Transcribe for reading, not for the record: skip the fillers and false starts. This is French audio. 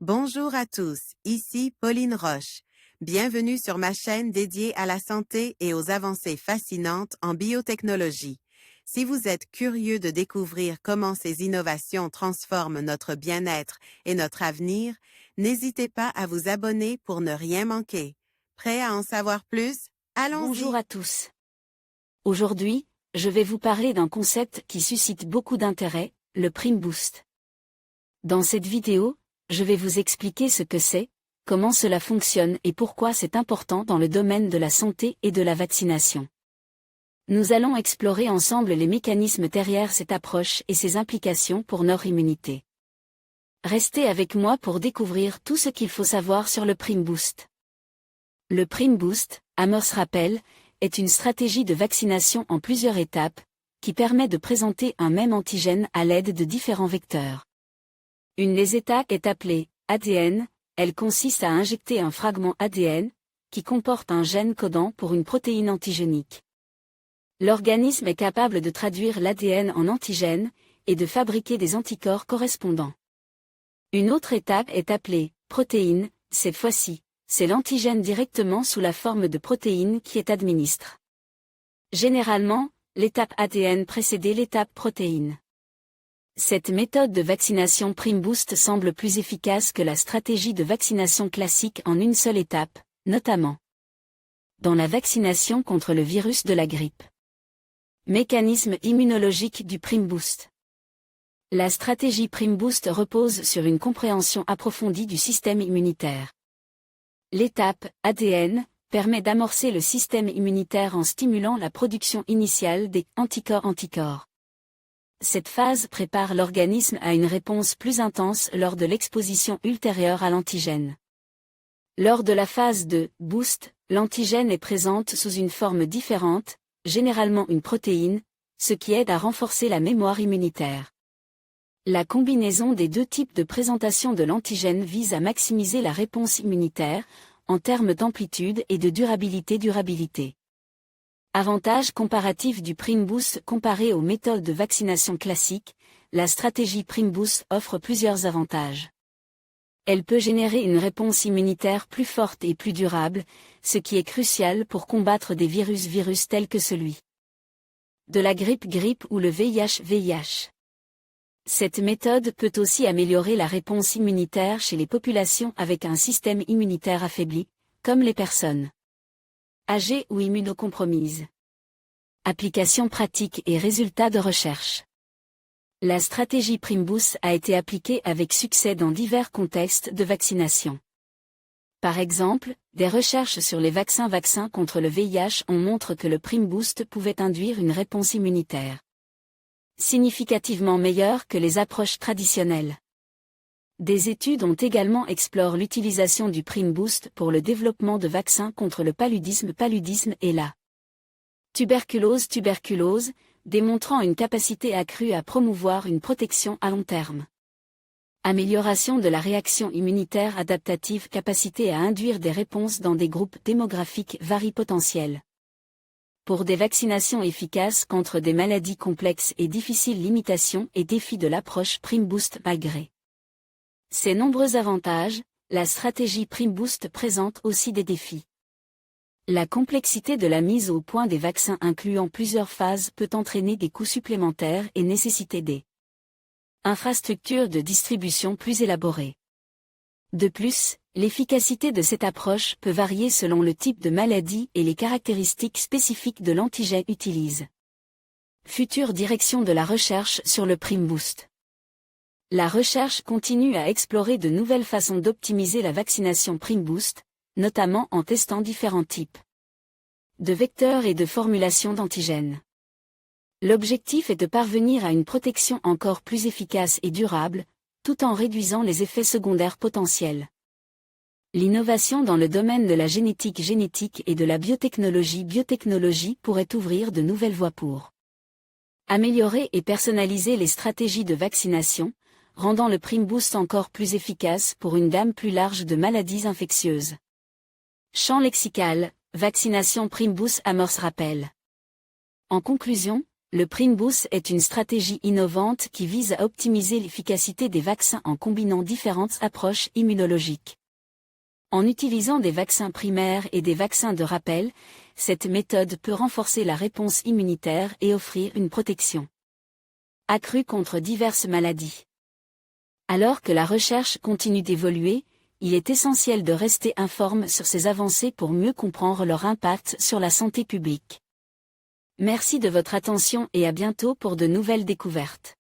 Bonjour à tous, ici Pauline Roche. Bienvenue sur ma chaîne dédiée à la santé et aux avancées fascinantes en biotechnologie. Si vous êtes curieux de découvrir comment ces innovations transforment notre bien-être et notre avenir, n'hésitez pas à vous abonner pour ne rien manquer. Prêt à en savoir plus? Bonjour Allons-y! à tous. Aujourd'hui, je vais vous parler d'un concept qui suscite beaucoup d'intérêt, le Prime Boost. Dans cette vidéo, je vais vous expliquer ce que c'est, comment cela fonctionne et pourquoi c'est important dans le domaine de la santé et de la vaccination. Nous allons explorer ensemble les mécanismes derrière cette approche et ses implications pour notre immunité. Restez avec moi pour découvrir tout ce qu'il faut savoir sur le Prime Boost. Le Prime Boost, Amers rappelle, est une stratégie de vaccination en plusieurs étapes, qui permet de présenter un même antigène à l'aide de différents vecteurs. Une des étapes est appelée ADN, elle consiste à injecter un fragment ADN, qui comporte un gène codant pour une protéine antigénique. L'organisme est capable de traduire l'ADN en antigène, et de fabriquer des anticorps correspondants. Une autre étape est appelée protéine, cette fois-ci, c'est l'antigène directement sous la forme de protéine qui est administre. Généralement, l'étape ADN précédait l'étape protéine. Cette méthode de vaccination Prime Boost semble plus efficace que la stratégie de vaccination classique en une seule étape, notamment dans la vaccination contre le virus de la grippe. Mécanisme immunologique du Prime Boost. La stratégie Prime Boost repose sur une compréhension approfondie du système immunitaire. L'étape ADN permet d'amorcer le système immunitaire en stimulant la production initiale des anticorps. Cette phase prépare l'organisme à une réponse plus intense lors de l'exposition ultérieure à l'antigène. Lors de la phase de boost, l'antigène est présente sous une forme différente, généralement une protéine, ce qui aide à renforcer la mémoire immunitaire. La combinaison des deux types de présentation de l'antigène vise à maximiser la réponse immunitaire, en termes d'amplitude et de durabilité. Avantage comparatif du Prime Boost comparé aux méthodes de vaccination classiques, la stratégie Prime Boost offre plusieurs avantages. Elle peut générer une réponse immunitaire plus forte et plus durable, ce qui est crucial pour combattre des virus tels que celui de la grippe ou le VIH. Cette méthode peut aussi améliorer la réponse immunitaire chez les populations avec un système immunitaire affaibli, comme les personnes âgées ou immunocompromises. Applications pratiques et résultats de recherche. La stratégie Prime Boost a été appliquée avec succès dans divers contextes de vaccination. Par exemple, des recherches sur les vaccins contre le VIH ont montré que le Prime Boost pouvait induire une réponse immunitaire significativement meilleure que les approches traditionnelles. Des études ont également exploré l'utilisation du Prime Boost pour le développement de vaccins contre le paludisme et la tuberculose, démontrant une capacité accrue à promouvoir une protection à long terme. Amélioration de la réaction immunitaire adaptative, capacité à induire des réponses dans des groupes démographiques varipotentiels. Pour des vaccinations efficaces contre des maladies complexes et difficiles, limitations et défis de l'approche Prime Boost malgré ces nombreux avantages, la stratégie Prime Boost présente aussi des défis. La complexité de la mise au point des vaccins incluant plusieurs phases peut entraîner des coûts supplémentaires et nécessiter des infrastructures de distribution plus élaborées. De plus, l'efficacité de cette approche peut varier selon le type de maladie et les caractéristiques spécifiques de l'antigène utilisé. Future direction de la recherche sur le Prime Boost. La recherche continue à explorer de nouvelles façons d'optimiser la vaccination Prime Boost, notamment en testant différents types de vecteurs et de formulations d'antigènes. L'objectif est de parvenir à une protection encore plus efficace et durable, tout en réduisant les effets secondaires potentiels. L'innovation dans le domaine de la génétique et de la biotechnologie pourrait ouvrir de nouvelles voies pour améliorer et personnaliser les stratégies de vaccination, rendant le Prime Boost encore plus efficace pour une gamme plus large de maladies infectieuses. Champ lexical, vaccination Prime Boost Amers rappel. En conclusion, Le PrimBoost est une stratégie innovante qui vise à optimiser l'efficacité des vaccins en combinant différentes approches immunologiques. En utilisant des vaccins primaires et des vaccins de rappel, cette méthode peut renforcer la réponse immunitaire et offrir une protection accrue contre diverses maladies. Alors que la recherche continue d'évoluer, il est essentiel de rester informé sur ces avancées pour mieux comprendre leur impact sur la santé publique. Merci de votre attention et à bientôt pour de nouvelles découvertes.